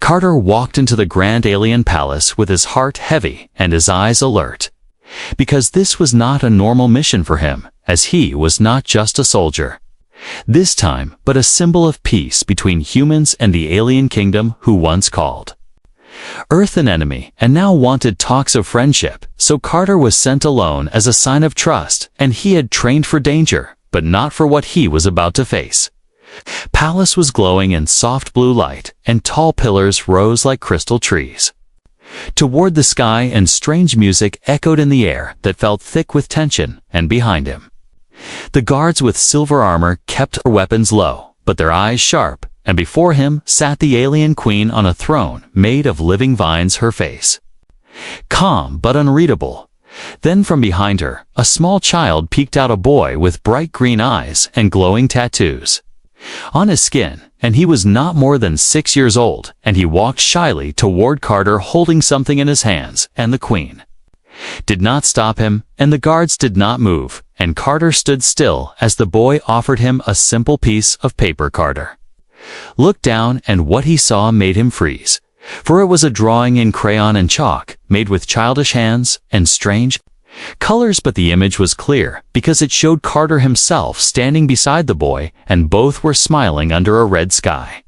Carter walked into the grand alien palace with his heart heavy and his eyes alert. Because this was not a normal mission for him, as he was not just a soldier. This time, but a symbol of peace between humans and the alien kingdom who once called Earth an enemy and now wanted talks of friendship, so Carter was sent alone as a sign of trust, and he had trained for danger, but not for what he was about to face. Palace was glowing in soft blue light, and tall pillars rose like crystal trees. Toward the sky, and strange music echoed in the air that felt thick with tension, and behind him. The guards with silver armor kept their weapons low, but their eyes sharp, and before him sat the alien queen on a throne made of living vines, her face calm but unreadable. Then from behind her, a small child peeked out, a boy with bright green eyes and glowing tattoos on his skin, and he was not more than 6 years old, and he walked shyly toward Carter holding something in his hands, and the queen did not stop him, and the guards did not move, and Carter stood still as the boy offered him a simple piece of paper. Carter looked down, and what he saw made him freeze, for it was a drawing in crayon and chalk, made with childish hands and strange colors, but the image was clear because it showed Carter himself standing beside the boy, and both were smiling under a red sky,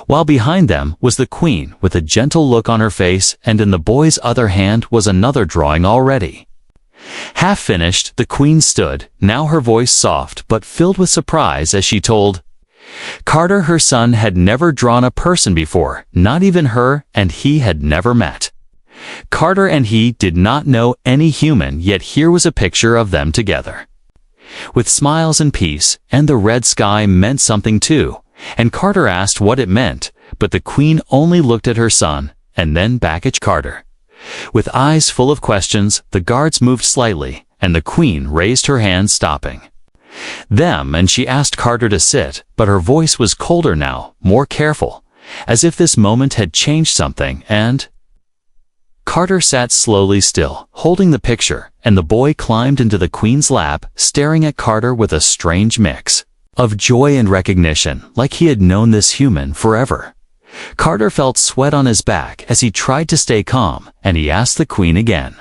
while behind them was the queen with a gentle look on her face, and in the boy's other hand was another drawing already half finished. The queen stood, now her voice soft but filled with surprise, as she told Carter her son had never drawn a person before, not even her, and he had never met Carter, and he did not know any human, yet here was a picture of them together, with smiles and peace, and the red sky meant something too, and Carter asked what it meant, but the queen only looked at her son, and then back at Carter. With eyes full of questions, the guards moved slightly, and the queen raised her hand, stopping them, and she asked Carter to sit, but her voice was colder now, more careful, as if this moment had changed something, and Carter sat slowly still, holding the picture, and the boy climbed into the queen's lap, staring at Carter with a strange mix of joy and recognition, like he had known this human forever. Carter felt sweat on his back as he tried to stay calm, and he asked the queen again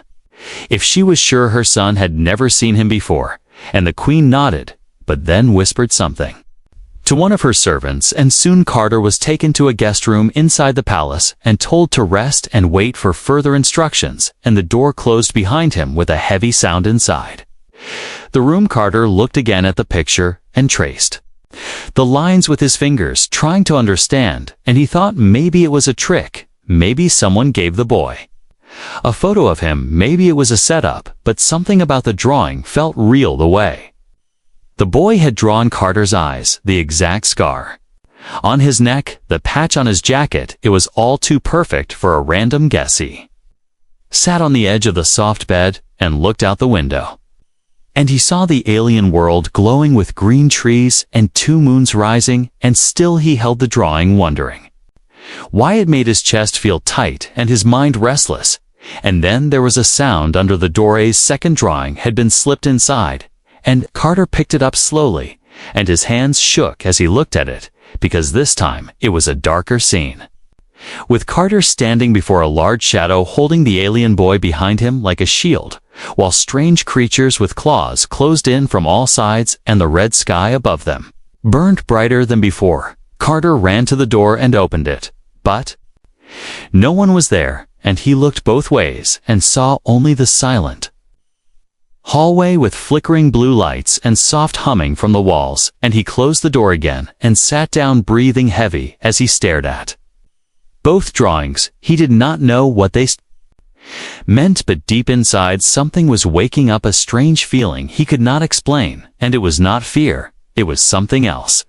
if she was sure her son had never seen him before, and the queen nodded, but then whispered something to one of her servants, and soon Carter was taken to a guest room inside the palace and told to rest and wait for further instructions, and the door closed behind him with a heavy sound inside the room. Carter looked again at the picture and traced the lines with his fingers, trying to understand, and he thought maybe it was a trick, maybe someone gave the boy a photo of him, maybe it was a setup, but something about the drawing felt real. The way the boy had drawn Carter's eyes, the exact scar on his neck, the patch on his jacket, it was all too perfect for a random guess. He sat on the edge of the soft bed and looked out the window, and he saw the alien world glowing with green trees and 2 moons rising, and still he held the drawing, wondering why it made his chest feel tight and his mind restless. And then there was a sound under the door. A second drawing had been slipped inside, and Carter picked it up slowly, and his hands shook as he looked at it, because this time it was a darker scene, with Carter standing before a large shadow holding the alien boy behind him like a shield, while strange creatures with claws closed in from all sides, and the red sky above them burned brighter than before. Carter ran to the door and opened it, but no one was there, and he looked both ways and saw only the silent hallway with flickering blue lights and soft humming from the walls, and he closed the door again and sat down, breathing heavy as he stared at both drawings. He did not know what they meant, but deep inside something was waking up, a strange feeling he could not explain, and it was not fear, it was something else.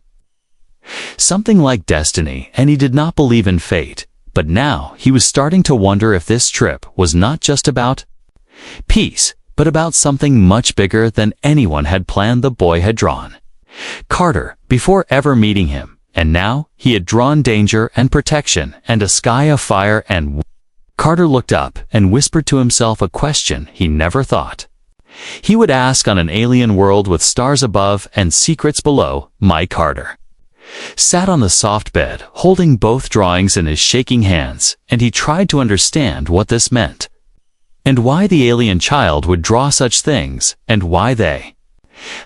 Something like destiny, and he did not believe in fate, but now he was starting to wonder if this trip was not just about peace, but about something much bigger than anyone had planned. The boy had drawn Carter before ever meeting him, and now he had drawn danger and protection and a sky of fire, and Carter looked up and whispered to himself a question he never thought he would ask on an alien world with stars above and secrets below. My Carter sat on the soft bed, holding both drawings in his shaking hands, and he tried to understand what this meant. And why the alien child would draw such things, and why they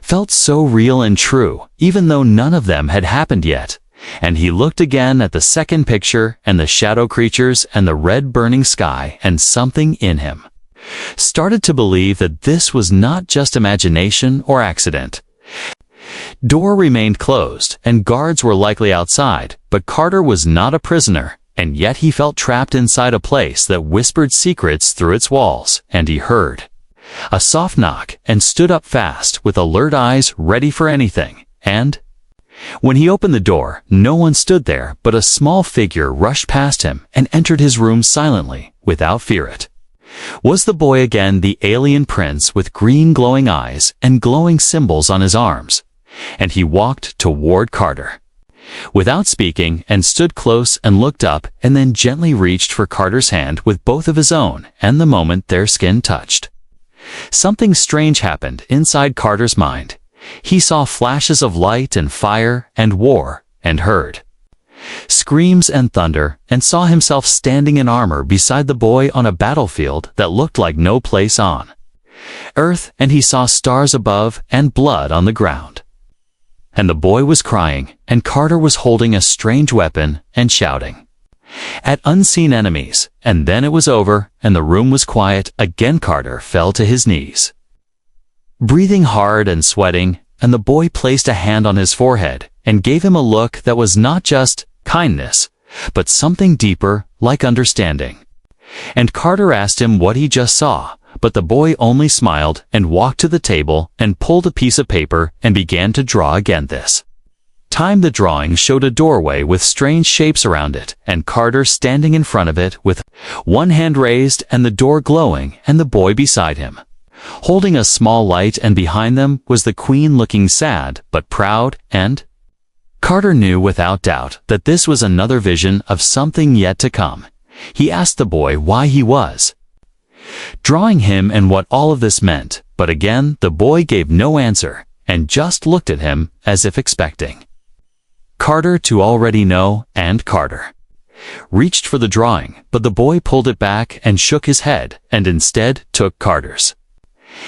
felt so real and true, even though none of them had happened yet. And he looked again at the second picture, and the shadow creatures, and the red burning sky, and something in him started to believe that this was not just imagination or accident. Door remained closed, and guards were likely outside, but Carter was not a prisoner, and yet he felt trapped inside a place that whispered secrets through its walls, and he heard a soft knock and stood up fast with alert eyes ready for anything. And when he opened the door, no one stood there, but a small figure rushed past him and entered his room silently, without fear. It was the boy again, the alien prince with green glowing eyes and glowing symbols on his arms, and he walked toward Carter without speaking and stood close and looked up and then gently reached for Carter's hand with both of his own, and the moment their skin touched, something strange happened inside Carter's mind. He saw flashes of light and fire and war, and heard screams and thunder, and saw himself standing in armor beside the boy on a battlefield that looked like no place on Earth, and he saw stars above and blood on the ground. And the boy was crying, and Carter was holding a strange weapon and shouting at unseen enemies, and then it was over, and the room was quiet. Again Carter fell to his knees, breathing hard and sweating, and the boy placed a hand on his forehead and gave him a look that was not just kindness, but something deeper, like understanding. And Carter asked him what he just saw, but the boy only smiled and walked to the table and pulled a piece of paper and began to draw again. This time the drawing showed a doorway with strange shapes around it, and Carter standing in front of it with one hand raised and the door glowing, and the boy beside him holding a small light, and behind them was the queen looking sad but proud. And Carter knew without doubt that this was another vision of something yet to come. He asked the boy why he was drawing him and what all of this meant, but again the boy gave no answer and just looked at him as if expecting Carter to already know. And Carter reached for the drawing, but the boy pulled it back and shook his head, and instead took Carter's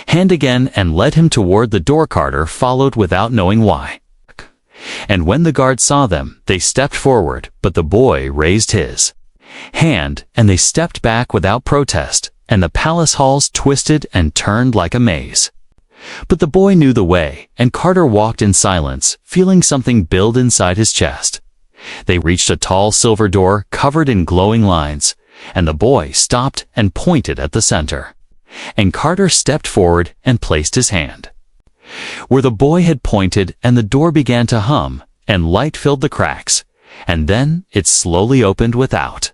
hand again and led him toward the door. Carter followed without knowing why. And when the guards saw them, they stepped forward, but the boy raised his hand, and they stepped back without protest, and the palace halls twisted and turned like a maze. But the boy knew the way, and Carter walked in silence, feeling something build inside his chest. They reached a tall silver door covered in glowing lines, and the boy stopped and pointed at the center. And Carter stepped forward and placed his hand where the boy had pointed, and the door began to hum, and light filled the cracks, and then it slowly opened without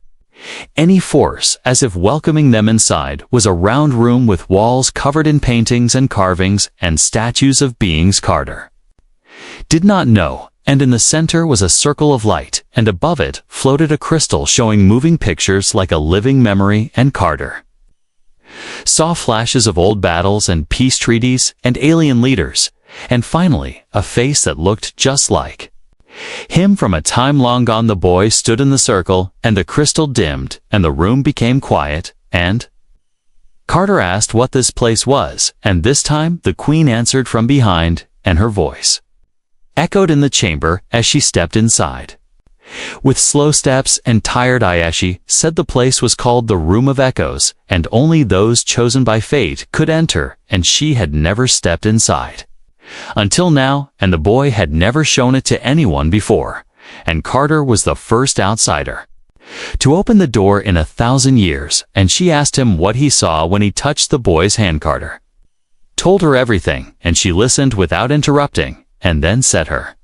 any force, as if welcoming them. Inside was a round room with walls covered in paintings and carvings and statues of beings Carter did not know, and in the center was a circle of light, and above it floated a crystal showing moving pictures like a living memory. And Carter saw flashes of old battles and peace treaties and alien leaders, and finally a face that looked just like him from a time long gone. The boy stood in the circle, and the crystal dimmed, and the room became quiet, and Carter asked what this place was, and this time the queen answered from behind, and her voice echoed in the chamber as she stepped inside. With slow steps and tired eye, she said the place was called the Room of Echoes, and only those chosen by fate could enter, and she had never stepped inside until now, and the boy had never shown it to anyone before, and Carter was the first outsider to open the door in 1,000 years. And she asked him what he saw when he touched the boy's hand. Carter told her everything, and she listened without interrupting, and then said her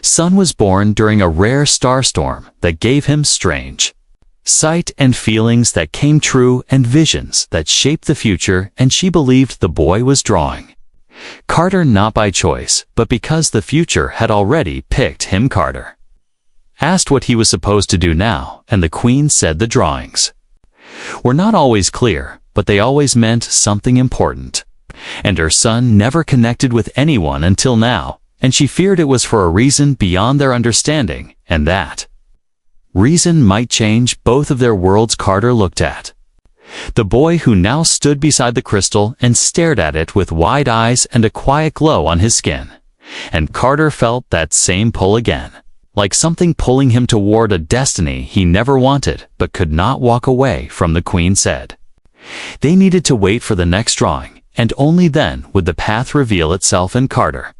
son was born during a rare star storm that gave him strange sight and feelings that came true, and visions that shaped the future. And she believed the boy was drawing Carter not by choice, but because the future had already picked him. Carter asked what he was supposed to do now, and the queen said the drawings were not always clear, but they always meant something important, and her son never connected with anyone until now. and she feared it was for a reason beyond their understanding, and that reason might change both of their worlds. Carter looked at the boy, who now stood beside the crystal and stared at it with wide eyes and a quiet glow on his skin. And Carter felt that same pull again, like something pulling him toward a destiny he never wanted but could not walk away from. The Queen said they needed to wait for the next drawing, and only then would the path reveal itself. And Carter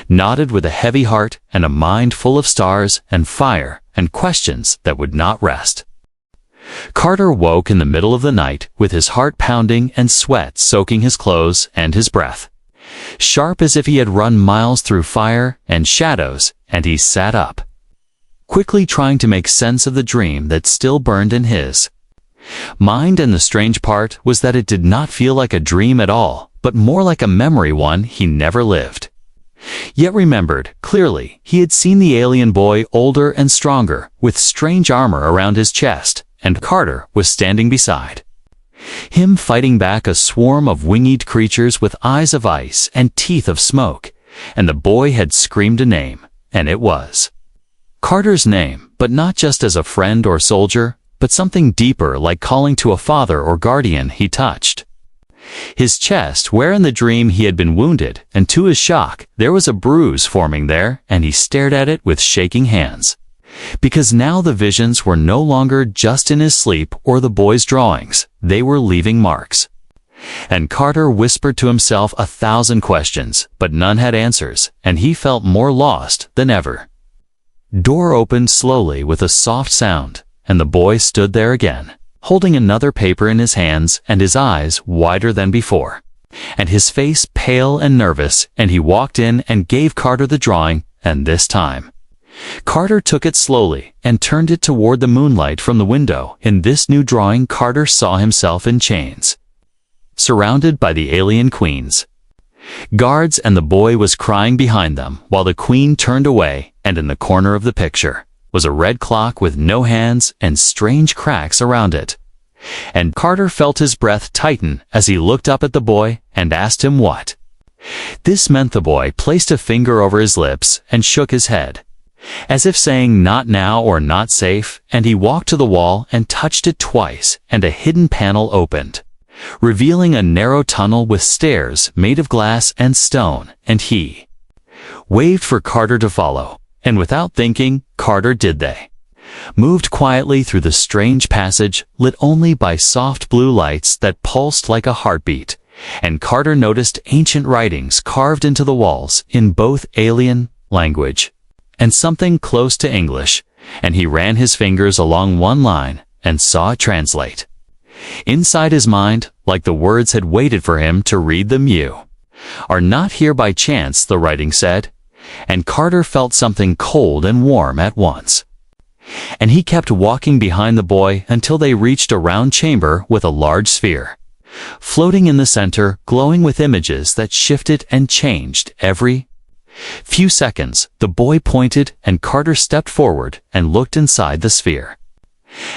nodded with a heavy heart and a mind full of stars and fire and questions that would not rest. Carter woke in the middle of the night with his heart pounding and sweat soaking his clothes and his breath, sharp as if he had run miles through fire and shadows, and he sat up, quickly trying to make sense of the dream that still burned in his mind. And the strange part was that it did not feel like a dream at all, but more like a memory, one he never lived, yet remembered clearly. He had seen the alien boy, older and stronger, with strange armor around his chest, and Carter was standing beside him, fighting back a swarm of winged creatures with eyes of ice and teeth of smoke. And the boy had screamed a name, and it was Carter's name, but not just as a friend or soldier, but something deeper, like calling to a father or guardian. He touched his chest, where in the dream he had been wounded, and to his shock, there was a bruise forming there, and he stared at it with shaking hands. Because now the visions were no longer just in his sleep or the boy's drawings, they were leaving marks. And Carter whispered to himself 1,000 questions, but none had answers, and he felt more lost than ever. Door opened slowly with a soft sound, and the boy stood there again, holding another paper in his hands and his eyes wider than before, and his face pale and nervous. And he walked in and gave Carter the drawing, and this time Carter took it slowly and turned it toward the moonlight from the window. In this new drawing, Carter saw himself in chains, surrounded by the alien queen's guards, and the boy was crying behind them while the queen turned away, and in the corner of the picture was a red clock with no hands and strange cracks around it. And Carter felt his breath tighten as he looked up at the boy and asked him what this meant. The boy placed a finger over his lips and shook his head, as if saying not now or not safe, and he walked to the wall and touched it twice, and a hidden panel opened, revealing a narrow tunnel with stairs made of glass and stone, and he waved for Carter to follow, and without thinking, Carter did. They moved quietly through the strange passage, lit only by soft blue lights that pulsed like a heartbeat, and Carter noticed ancient writings carved into the walls in both alien language and something close to English, and he ran his fingers along one line and saw it translate inside his mind, like the words had waited for him to read them. "You are not here by chance," the writing said, and Carter felt something cold and warm at once. And he kept walking behind the boy until they reached a round chamber with a large sphere floating in the center, glowing with images that shifted and changed every few seconds. The boy pointed, and Carter stepped forward and looked inside the sphere,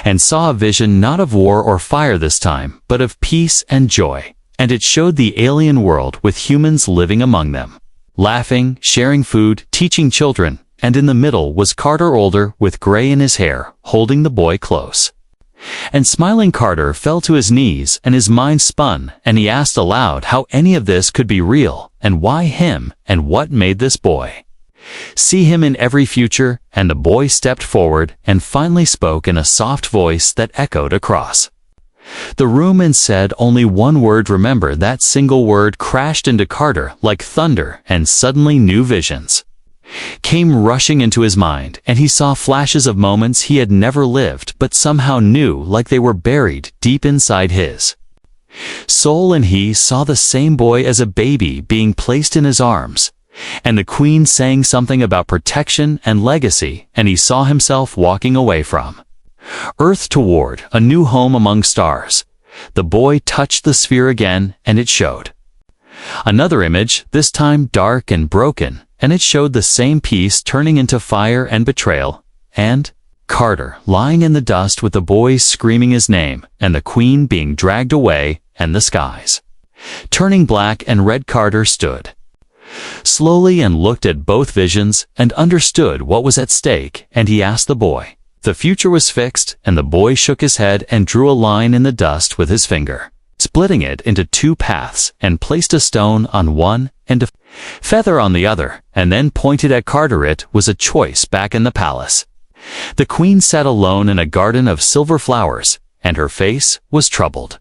and saw a vision not of war or fire this time, but of peace and joy. And it showed the alien world with humans living among them, laughing, sharing food, teaching children. And in the middle was Carter, older, with gray in his hair, holding the boy close and smiling. Carter fell to his knees, and his mind spun, and he asked aloud how any of this could be real, and why him, and what made this boy see him in every future. And the boy stepped forward and finally spoke in a soft voice that echoed across the room and said only one word. Remember. That single word crashed into Carter like thunder, and suddenly new visions came rushing into his mind, and he saw flashes of moments he had never lived but somehow knew, like they were buried deep inside his soul. And he saw the same boy as a baby being placed in his arms, and the queen saying something about protection and legacy, and he saw himself walking away from Earth toward a new home among stars. The boy touched the sphere again, and it showed another image, this time dark and broken, and it showed the same peace turning into fire and betrayal, and Carter lying in the dust with the boys screaming his name, and the queen being dragged away, and the skies turning black and red. Carter stood slowly and looked at both visions and understood what was at stake, and he asked the boy. The future was fixed, and the boy shook his head and drew a line in the dust with his finger, splitting it into two paths, and placed a stone on one and a feather on the other, and then pointed at Carter. It was a choice back in the palace. The queen sat alone in a garden of silver flowers, and her face was troubled.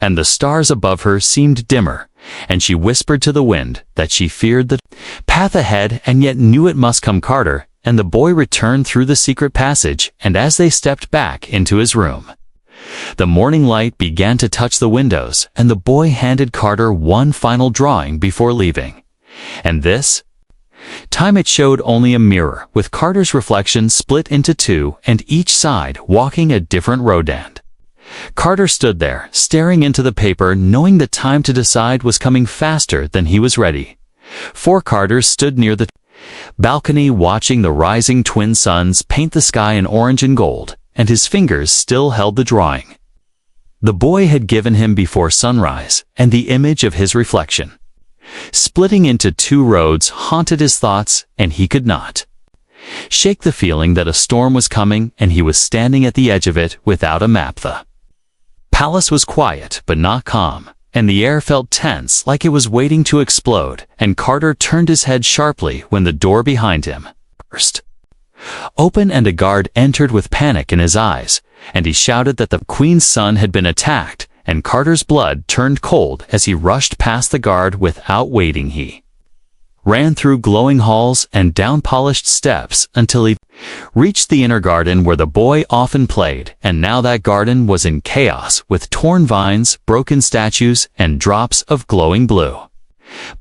And the stars above her seemed dimmer, and she whispered to the wind that she feared the path ahead and yet knew it must come. Carter and the boy returned through the secret passage, and as they stepped back into his room, the morning light began to touch the windows, and the boy handed Carter one final drawing before leaving. And this time it showed only a mirror, with Carter's reflection split into two and each side walking a different road. Carter stood there, staring into the paper, knowing the time to decide was coming faster than he was ready. Four Carters stood near the balcony watching the rising twin suns paint the sky in orange and gold, and his fingers still held the drawing the boy had given him before sunrise, and the image of his reflection, splitting into two roads, haunted his thoughts, and he could not shake the feeling that a storm was coming, and he was standing at the edge of it without a map. The palace was quiet but not calm, and the air felt tense, like it was waiting to explode, and Carter turned his head sharply when the door behind him burst open and a guard entered with panic in his eyes, and he shouted that the queen's son had been attacked, and Carter's blood turned cold as he rushed past the guard without waiting. He ran through glowing halls and down polished steps until he reached the inner garden where the boy often played, and now that garden was in chaos, with torn vines, broken statues, and drops of glowing blue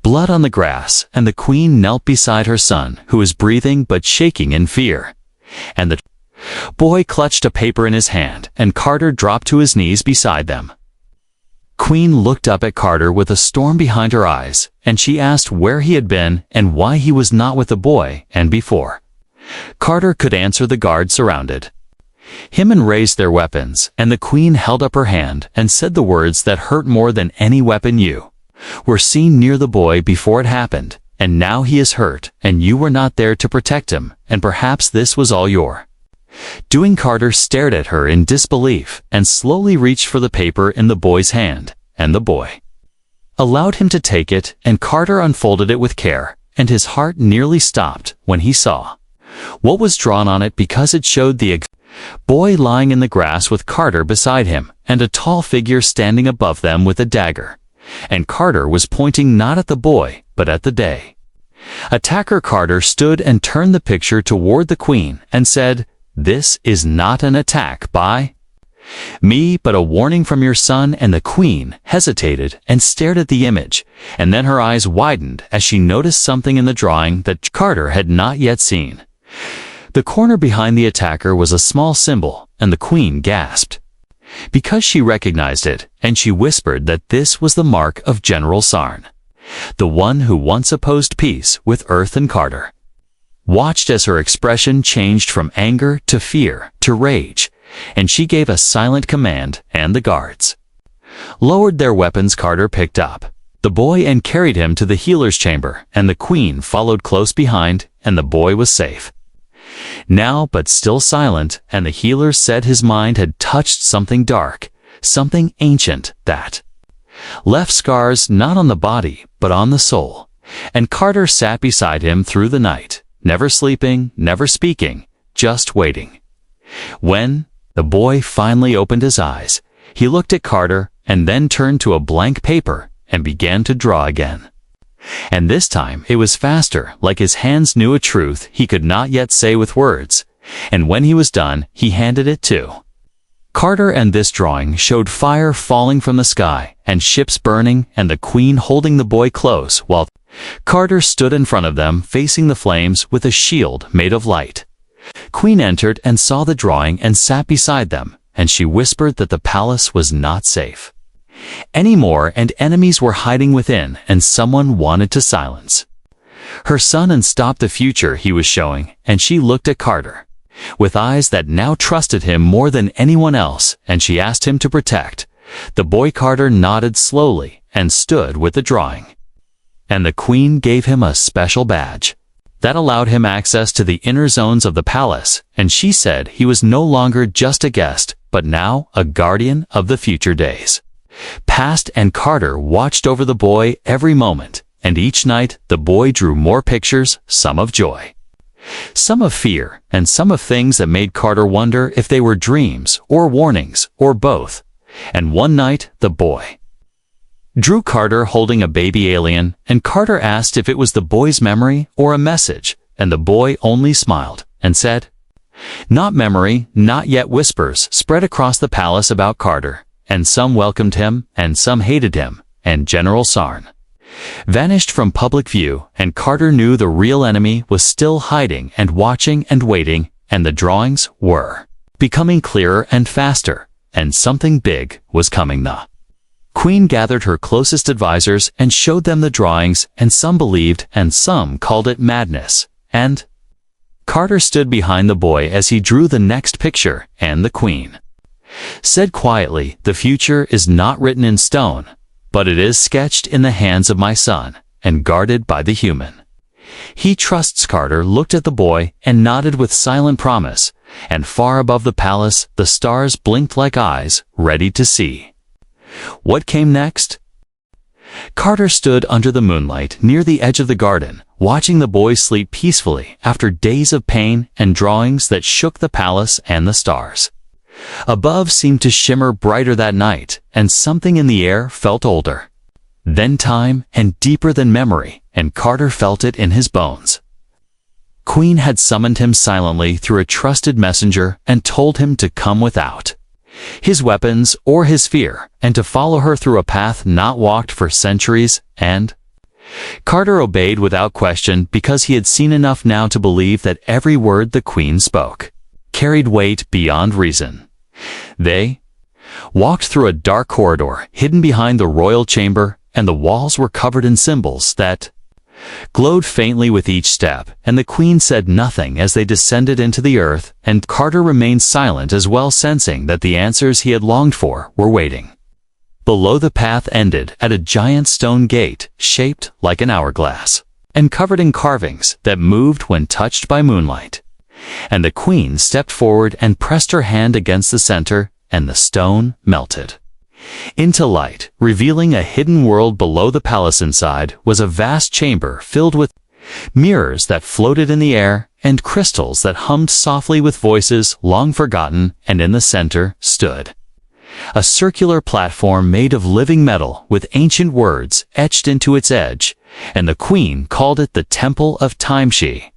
blood on the grass, and the queen knelt beside her son, who was breathing but shaking in fear. And the boy clutched a paper in his hand, and Carter dropped to his knees beside them. Queen looked up at Carter with a storm behind her eyes, and she asked where he had been and why he was not with the boy, and before Carter could answer, the guard surrounded him and raised their weapons, and the queen held up her hand and said the words that hurt more than any weapon. You were seen near the boy before it happened, and now he is hurt, and you were not there to protect him, and perhaps this was all your doing. Carter stared at her in disbelief and slowly reached for the paper in the boy's hand, and the boy allowed him to take it, and Carter unfolded it with care, and his heart nearly stopped when he saw what was drawn on it, because it showed the boy lying in the grass with Carter beside him, and a tall figure standing above them with a dagger, and Carter was pointing not at the boy, but at the day attacker. Carter stood and turned the picture toward the queen and said, "This is not an attack by me, but a warning from your son." And the queen hesitated and stared at the image, and then her eyes widened as she noticed something in the drawing that Carter had not yet seen. The corner behind the attacker was a small symbol, and the queen gasped, because she recognized it, and she whispered that this was the mark of General Sarn, the one who once opposed peace with Earth. And Carter watched as her expression changed from anger to fear to rage, and she gave a silent command, and the guards lowered their weapons. Carter picked up the boy and carried him to the healer's chamber, and the queen followed close behind, and the boy was safe now, but still silent, and the healer said his mind had touched something dark, something ancient, that left scars not on the body, but on the soul. And Carter sat beside him through the night, never sleeping, never speaking, just waiting. When the boy finally opened his eyes, he looked at Carter and then turned to a blank paper and began to draw again. And this time it was faster, like his hands knew a truth he could not yet say with words. And when he was done, he handed it to Carter, and this drawing showed fire falling from the sky, and ships burning, and the queen holding the boy close, while Carter stood in front of them, facing the flames with a shield made of light. Queen entered and saw the drawing and sat beside them, and she whispered that the palace was not safe anymore, and enemies were hiding within, and someone wanted to silence her son and stop the future he was showing. And she looked at Carter with eyes that now trusted him more than anyone else, and she asked him to protect the boy. Carter nodded slowly and stood with the drawing and the Queen gave him a special badge that allowed him access to the inner zones of the palace, and she said he was no longer just a guest, but now a guardian of the future days. Past and Carter watched over the boy every moment, and each night the boy drew more pictures, some of joy, some of fear, and some of things that made Carter wonder if they were dreams or warnings or both. And one night the boy drew Carter holding a baby alien, and Carter asked if it was the boy's memory or a message, and the boy only smiled and said, "Not memory, not yet." Whispers spread across the palace about Carter, and some welcomed him and some hated him, and General Sarn vanished from public view, and Carter knew the real enemy was still hiding and watching and waiting, and the drawings were becoming clearer and faster, and something big was coming. The Queen gathered her closest advisors and showed them the drawings, and some believed and some called it madness. And Carter stood behind the boy as he drew the next picture, and the Queen said quietly, "The future is not written in stone, but it is sketched in the hands of my son and guarded by the human. He trusts." Carter looked at the boy and nodded with silent promise, and far above the palace the stars blinked like eyes, ready to see what came next. Carter stood under the moonlight near the edge of the garden, watching the boy sleep peacefully after days of pain, and drawings that shook the palace and the stars above seemed to shimmer brighter that night, and something in the air felt older than time and deeper than memory, and Carter felt it in his bones. Queen had summoned him silently through a trusted messenger and told him to come without his weapons or his fear, and to follow her through a path not walked for centuries, and Carter obeyed without question because he had seen enough now to believe that every word the Queen spoke carried weight beyond reason. They walked through a dark corridor hidden behind the royal chamber, and the walls were covered in symbols that glowed faintly with each step, and the Queen said nothing as they descended into the earth, and Carter remained silent as well, sensing that the answers he had longed for were waiting. Below, the path ended at a giant stone gate shaped like an hourglass and covered in carvings that moved when touched by moonlight. And the Queen stepped forward and pressed her hand against the center, and the stone melted into light, revealing a hidden world below the palace. Inside was a vast chamber filled with mirrors that floated in the air, and crystals that hummed softly with voices long forgotten, and in the center stood a circular platform made of living metal with ancient words etched into its edge, and the Queen called it the Temple of Time. She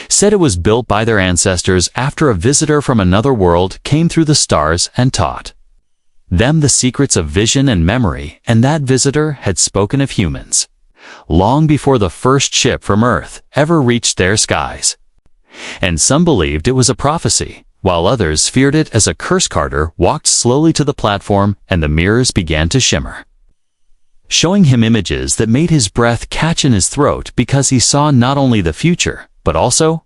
said it was built by their ancestors after a visitor from another world came through the stars and taught them the secrets of vision and memory, and that visitor had spoken of humans long before the first ship from Earth ever reached their skies. And some believed it was a prophecy, while others feared it as a curse. Carter walked slowly to the platform, and the mirrors began to shimmer, showing him images that made his breath catch in his throat because he saw not only the future, but also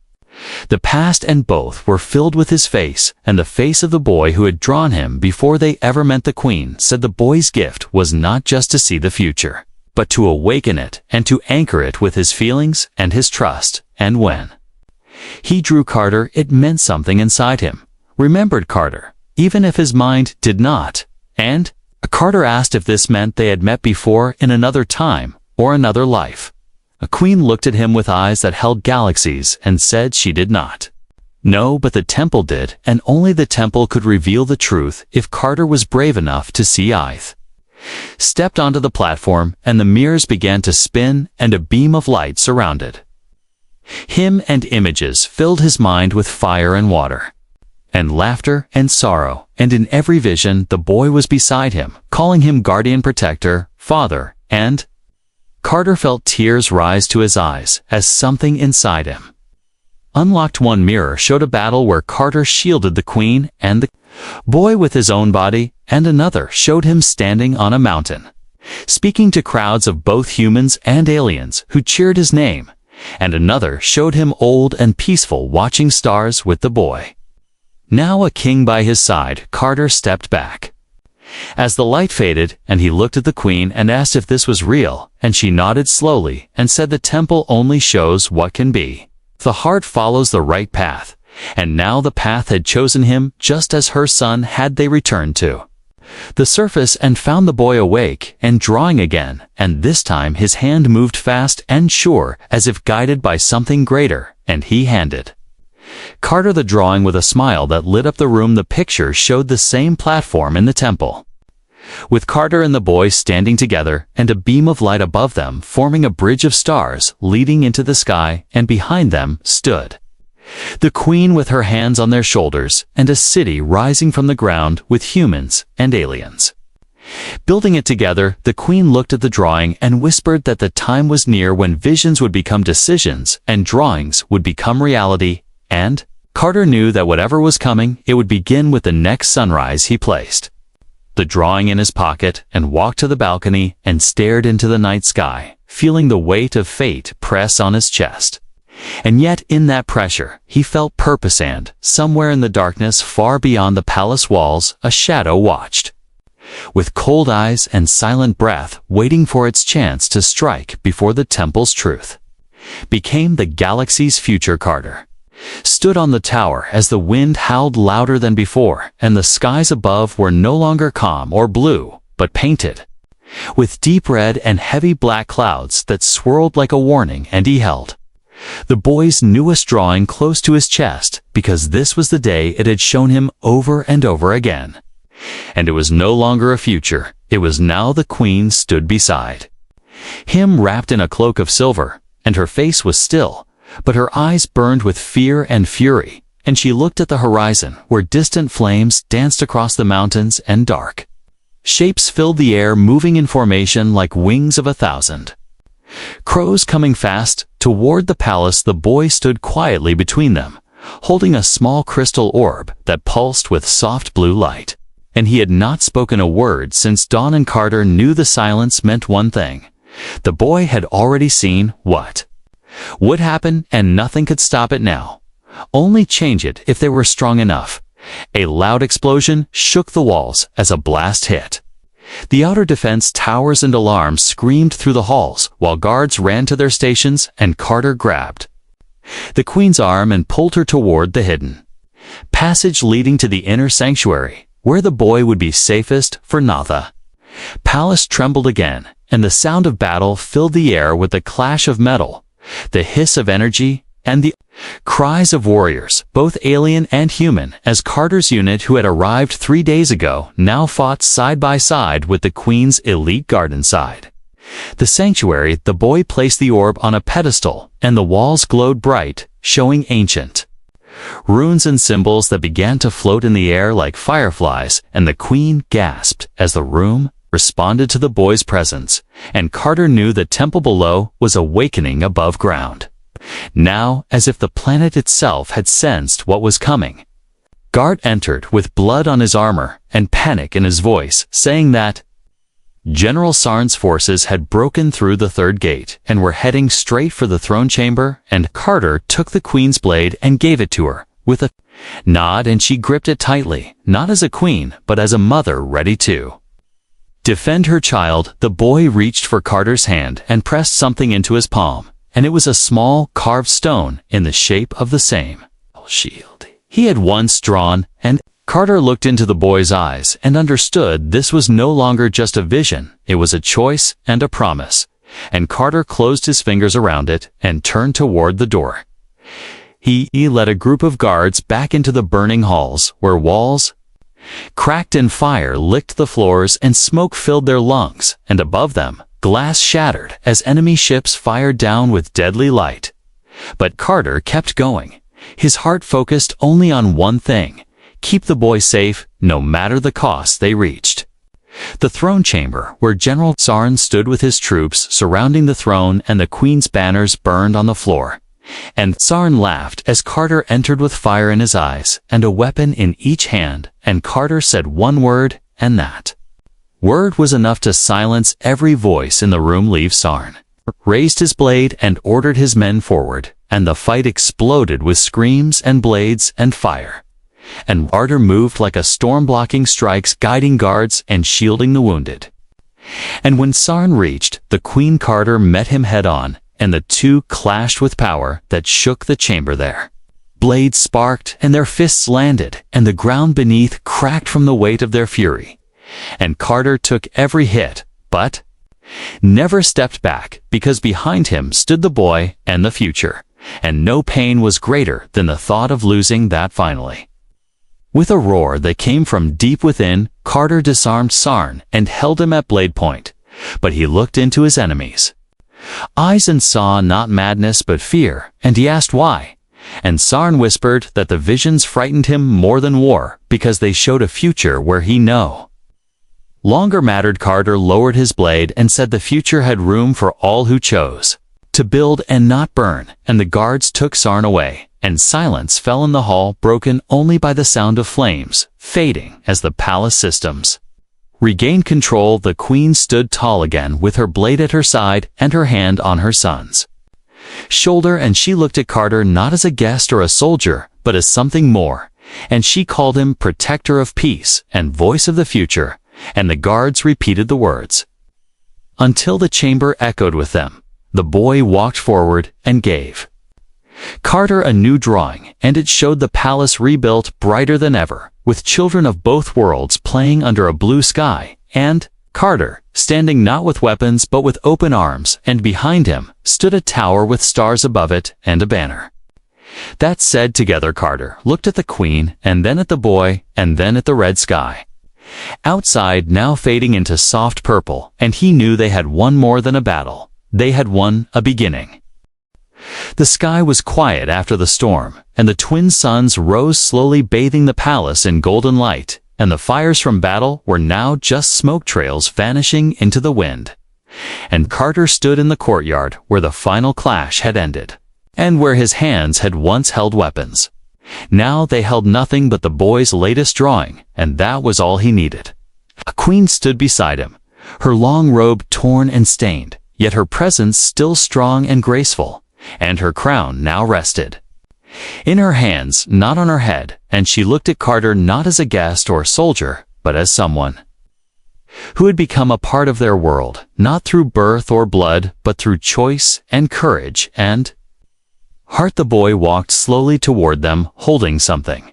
the past, and both were filled with his face and the face of the boy who had drawn him before they ever met. The Queen said the boy's gift was not just to see the future, but to awaken it and to anchor it with his feelings and his trust. And when he drew Carter, it meant something inside him remembered Carter, even if his mind did not. And Carter asked if this meant they had met before in another time or another life. The Queen looked at him with eyes that held galaxies and said she did not know, but the temple did, and only the temple could reveal the truth if Carter was brave enough to see. Ith stepped onto the platform, and the mirrors began to spin, and a beam of light surrounded him, and images filled his mind with fire and water and laughter and sorrow, and in every vision the boy was beside him, calling him guardian, protector, father, and Carter felt tears rise to his eyes as something inside him unlocked. One mirror showed a battle where Carter shielded the Queen and the boy with his own body, and another showed him standing on a mountain, speaking to crowds of both humans and aliens who cheered his name, and another showed him old and peaceful, watching stars with the boy. Now a king by his side, Carter stepped back As the light faded, and he looked at the queen and asked if this was real, and she nodded slowly and said the temple only shows what can be. The heart follows the right path, and now the path had chosen him just as her son had they returned to the surface and found the boy awake and drawing again, and this time his hand moved fast and sure as if guided by something greater, and he handed Carter the drawing with a smile that lit up the room. The picture showed the same platform in the temple, with Carter and the boy standing together and a beam of light above them forming a bridge of stars leading into the sky, and behind them stood the queen with her hands on their shoulders and a city rising from the ground with humans and aliens building it together. The queen looked at the drawing and whispered that the time was near when visions would become decisions and drawings would become reality, and Carter knew that whatever was coming, it would begin with the next sunrise. He placed the drawing in his pocket and walked to the balcony and stared into the night sky, feeling the weight of fate press on his chest. And yet in that pressure, he felt purpose, and somewhere in the darkness far beyond the palace walls, a shadow watched with cold eyes and silent breath, waiting for its chance to strike before the temple's truth became the galaxy's future. Carter stood on the tower as the wind howled louder than before, and the skies above were no longer calm or blue, but painted with deep red and heavy black clouds that swirled like a warning. And he held the boy's newest drawing close to his chest, because this was the day it had shown him over and over again. And it was no longer a future, it was now. The queen stood beside him, wrapped in a cloak of silver, and her face was still, but her eyes burned with fear and fury, and she looked at the horizon where distant flames danced across the mountains and dark shapes filled the air, moving in formation like wings of 1,000 crows coming fast toward the palace. The boy stood quietly between them, holding a small crystal orb that pulsed with soft blue light, and he had not spoken a word since dawn. And Carter knew the silence meant one thing: the boy had already seen what would happen, and nothing could stop it now, only change it if they were strong enough. A loud explosion shook the walls as a blast hit the outer defense towers, and alarms screamed through the halls while guards ran to their stations, and Carter grabbed the queen's arm and pulled her toward the hidden passage leading to the inner sanctuary, where the boy would be safest. For now the palace trembled again, and the sound of battle filled the air with the clash of metal, the hiss of energy, and the cries of warriors, both alien and human, as Carter's unit, who had arrived 3 days ago, now fought side by side with the queen's elite guard inside the sanctuary. The boy placed the orb on a pedestal, and the walls glowed bright, showing ancient runes and symbols that began to float in the air like fireflies, and the queen gasped as the room responded to the boy's presence, and Carter knew the temple below was awakening above ground now, as if the planet itself had sensed what was coming. Guard entered with blood on his armor and panic in his voice, saying that General Sarn's forces had broken through the third gate and were heading straight for the throne chamber. And Carter took the queen's blade and gave it to her with a nod, and she gripped it tightly, not as a queen, but as a mother ready to defend her child. The boy reached for Carter's hand and pressed something into his palm, and it was a small carved stone in the shape of the same shield he had once drawn. And Carter looked into the boy's eyes and understood this was no longer just a vision, it was a choice and a promise. And Carter closed his fingers around it and turned toward the door. He led a group of guards back into the burning halls, where walls cracked and fire licked the floors and smoke filled their lungs, and above them glass shattered as enemy ships fired down with deadly light. But Carter kept going, his heart focused only on one thing: keep the boy safe, no matter the cost. They reached the throne chamber, where General Sarn stood with his troops surrounding the throne, and the queen's banners burned on the floor. And Sarn laughed as Carter entered with fire in his eyes and a weapon in each hand, and Carter said one word, and that word was enough to silence every voice in the room. Leave. Sarn raised his blade and ordered his men forward, and the fight exploded with screams and blades and fire. and Carter moved like a storm blocking strikes, guiding guards and shielding the wounded. And when Sarn reached, the Queen Carter met him head-on, and the two clashed with power that shook the chamber there. Blades sparked, and their fists landed, and the ground beneath cracked from the weight of their fury. And Carter took every hit, but never stepped back, because behind him stood the boy and the future, and no pain was greater than the thought of losing that finally. With a roar that came from deep within, Carter disarmed Sarn and held him at blade point, but he looked into his enemies' eyes and saw not madness but fear, and he asked why. And Sarn whispered that the visions frightened him more than war, because they showed a future where he no longer mattered. Carter lowered his blade and said the future had room for all who chose to build and not burn, and the guards took Sarn away, and silence fell in the hall, broken only by the sound of flames fading as the palace systems regained control. The Queen stood tall again with her blade at her side and her hand on her son's shoulder, and she looked at Carter not as a guest or a soldier, but as something more, and she called him protector of peace and voice of the future, and the guards repeated the words until the chamber echoed with them. The boy walked forward and gave Carter a new drawing, and it showed the palace rebuilt brighter than ever, with children of both worlds playing under a blue sky, and Carter standing not with weapons but with open arms, and behind him stood a tower with stars above it and a banner. That said together, Carter looked at the Queen, and then at the boy, and then at the red sky outside, now fading into soft purple, and he knew they had won more than a battle. They had won a beginning. The sky was quiet after the storm, and the twin suns rose slowly, bathing the palace in golden light, and the fires from battle were now just smoke trails vanishing into the wind. And Carter stood in the courtyard where the final clash had ended, and where his hands had once held weapons. Now they held nothing but the boy's latest drawing, and that was all he needed. A queen stood beside him, her long robe torn and stained, yet her presence still strong and graceful, and her crown now rested in her hands, not on her head, and she looked at Carter not as a guest or soldier, but as someone who had become a part of their world, not through birth or blood, but through choice and courage and heart. The boy walked slowly toward them, holding something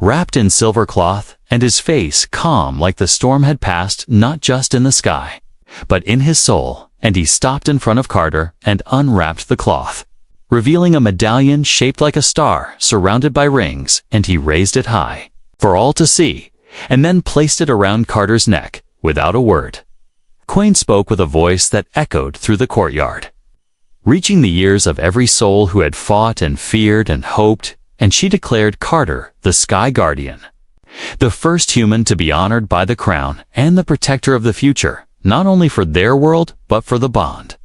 wrapped in silver cloth, and his face calm like the storm had passed not just in the sky, but in his soul. And he stopped in front of Carter and unwrapped the cloth, revealing a medallion shaped like a star surrounded by rings, and he raised it high for all to see, and then placed it around Carter's neck without a word. Queen spoke with a voice that echoed through the courtyard, reaching the ears of every soul who had fought and feared and hoped, and she declared Carter the Sky Guardian, the first human to be honored by the crown and the protector of the future, not only for their world, but for the bond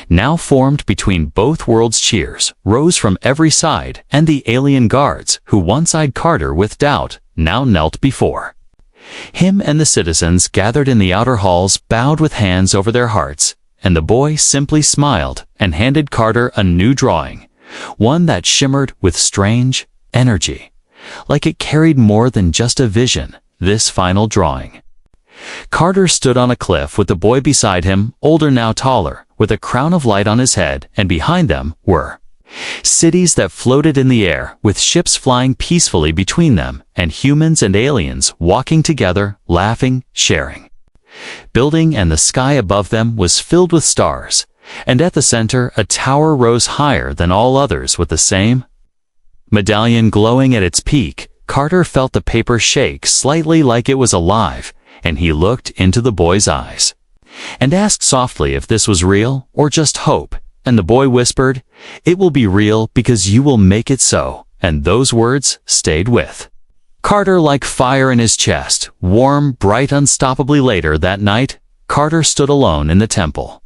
now formed between both worlds. Cheers rose from every side, and the alien guards, who once eyed Carter with doubt, now knelt before him, and the citizens gathered in the outer halls bowed with hands over their hearts, and the boy simply smiled and handed Carter a new drawing, one that shimmered with strange energy, like it carried more than just a vision. This final drawing. Carter stood on a cliff with the boy beside him, older now taller, with a crown of light on his head, and behind them were cities that floated in the air, with ships flying peacefully between them, and humans and aliens walking together, laughing, sharing, building, and the sky above them was filled with stars, and at the center a tower rose higher than all others with the same medallion glowing at its peak. Carter felt the paper shake slightly like it was alive, and he looked into the boy's eyes and asked softly if this was real or just hope, and the boy whispered, "It will be real because you will make it so," and those words stayed with Carter like fire in his chest, warm, bright, unstoppably. Later that night, Carter stood alone in the temple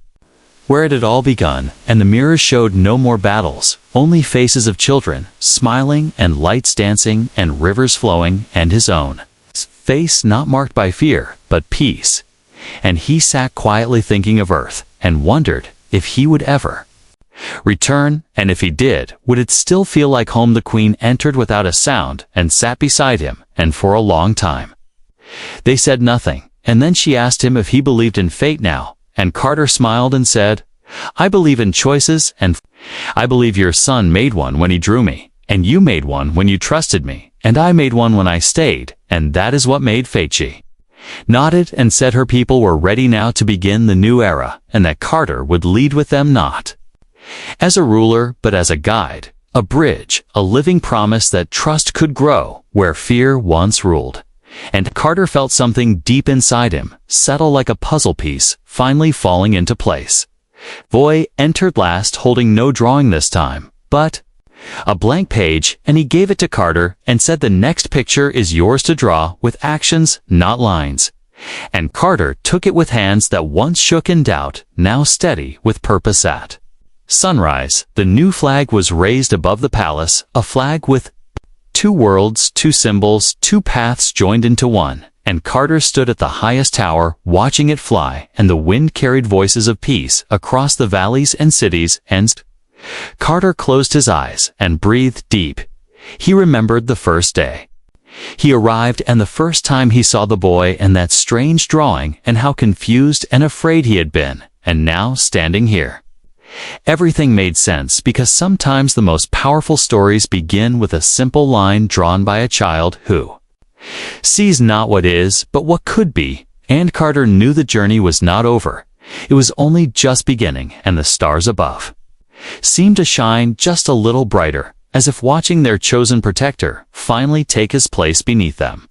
where it had all begun, and the mirrors showed no more battles, only faces of children, smiling, and lights dancing, and rivers flowing, and his own face not marked by fear, but peace. And he sat quietly thinking of Earth, and wondered if he would ever Return, and if he did, would it still feel like home? The queen entered without a sound and sat beside him, and for a long time. They said nothing, and then she asked him if he believed in fate now, and Carter smiled and said, "I believe in choices, and I believe your son made one when he drew me, and you made one when you trusted me, and I made one when I stayed, and that is what made fate." She nodded and said her people were ready now to begin the new era, and that Carter would lead with them not as a ruler but as a guide, a bridge, a living promise that trust could grow where fear once ruled. And Carter felt something deep inside him, settle like a puzzle piece, finally falling into place. Boy entered last, holding no drawing this time, but a blank page, and he gave it to Carter and said, "The next picture is yours to draw, with actions, not lines." And Carter took it with hands that once shook in doubt, now steady with purpose. At sunrise, the new flag was raised above the palace, a flag with two worlds, two symbols, two paths joined into one, and Carter stood at the highest tower, watching it fly, and the wind carried voices of peace across the valleys and cities, and Carter closed his eyes and breathed deep. He remembered the first day he arrived, and the first time he saw the boy and that strange drawing, and how confused and afraid he had been, and now standing here. Everything made sense, because sometimes the most powerful stories begin with a simple line drawn by a child who sees not what is, but what could be, and Carter knew the journey was not over. It was only just beginning, and the stars above seemed to shine just a little brighter, as if watching their chosen protector finally take his place beneath them.